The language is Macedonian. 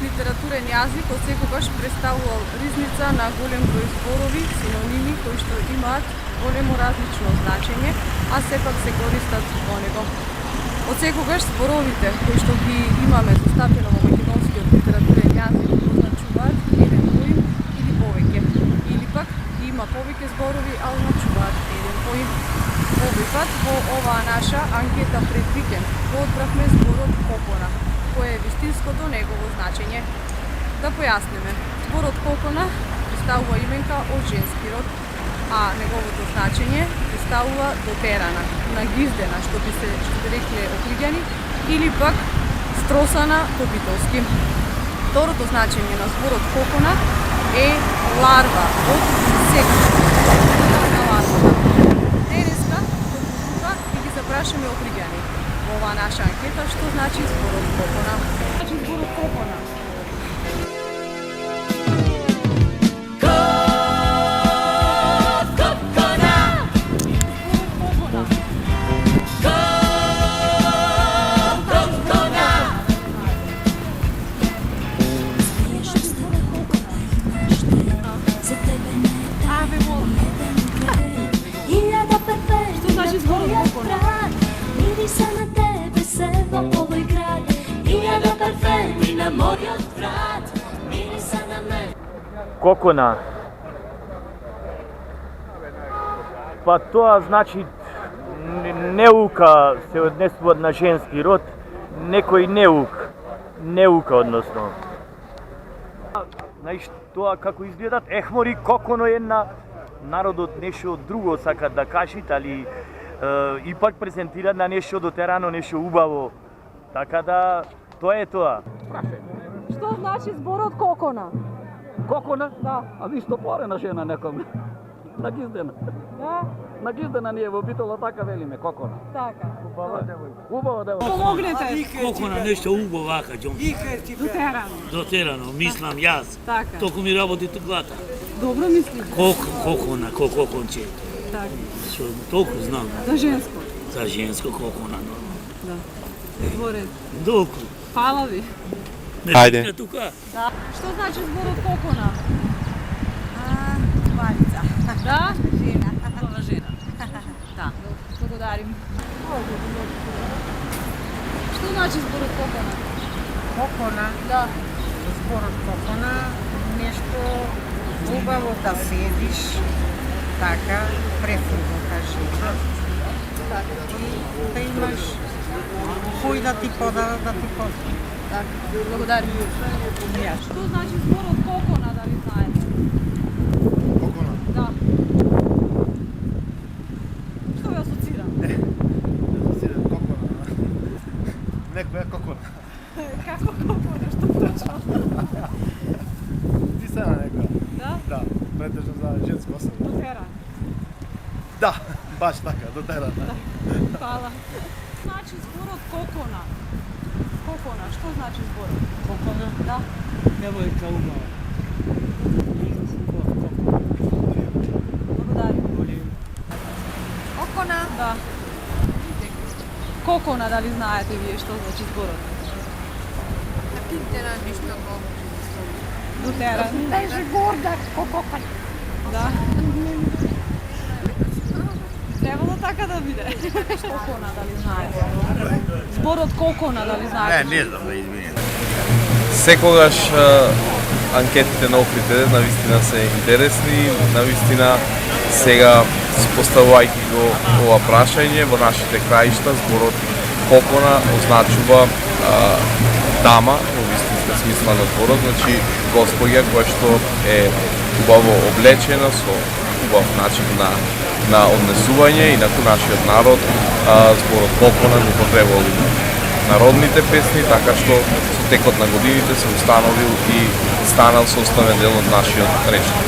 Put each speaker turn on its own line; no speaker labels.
литературен јазик отсекогаш представувал ризница на голем број зборови, синоними кои што имаат големо различно значење, а сепак се користат во него. Отсекогаш зборовите кои што ги имаме застапено во македонскиот литературен јазик означуваат еден поим или повеќе, или пак има повеќе зборови, а означуваат еден поим. Овој пат во оваа наша анкета пред викенд го одбравме зборот кокона, кој е вистинското негово значење. Да појасниме, зборот кокона представува именка од женски род, а неговото значење представува дотерана, нагиздена, што би рекле окригјани, или пак стросана побителски. Второто значење на зборот кокона е ларва од инсект. Денеска и ги запрашаме окригјани во оваа наша анкета што значи зборот кокона. Значи зборот кокона.
Кокона. Па тоа значи неука се однесува на женски род, некој неука односно. Знаеш тоа како изгледат ехмори коконо е на народот нешто друго сакат да кажат, али ипак презентираат на нешто дотерано, нешто убаво. Така да тоа е тоа.
Што значи зборот кокона?
Кокона?
Да.
А ви што порена жена некоме? Нагиздена.
Да?
Нагиздена ние во битола така велиме, кокона.
Така.
Убава девојка. Убава девојка.
Помогнете.
Кокона нешто убаво вака, џон.
Дотерано.
Дотерано, мислам јас.
Така.
Току ми работи туклата.
Добро мислите.
Кокона, коконче.
Така.
Што толку знам.
За женско.
За женско кокона, но.
Да. Зборет.
Долку.
Фала ви.
Ајде.
Тука.
Да. Што значи зборот кокона?
Валица.
Да?
Жена.
Нова жена. Да. Благодарим. Што значи зборот кокона?
Кокона.
Да.
Зборот кокона. Нешто убаво да седиш. Така, префрвока жена. И да имаш кој да ти подава, да ти пода.
Така. Благодарим. Што значи зборот кокона, дали знаете?
Кокона?
Да. Што ве асоцира?
Кокона. Некоја кокона.
Како кокона? Што точно?
Ти се на некоја.
Да?
Да, претежно за женско особа.
Дотера.
Да, баш така, дотерана.
Фала. Значи зборот кокона. Кокона, што значи зборот?
Кокона?
Да.
Девојка убава.
Благодарим.
Кокона.
Да. Кокона, дали знаете вие што значи зборот?
Пинтера нешто го.
Дотера.
Беше горда, кококан.
Да. Требало така да биде. Кокона, дали знаете? Зборот кокона, дали знаете?
Не знам да извинете.
Секогаш анкетите на Охрид навистина се интересни, навистина сега поставувајќи го ова прашање во нашите краишта, зборот кокона означува дама во вистинска смисла на зборот, значи госпоѓа која што е убаво облечена со убав начин на однесување, инаку нашиот народ зборот кокона го употребувал народните песни, така што со текот на годините се установил и станал составен дел од нашиот речник.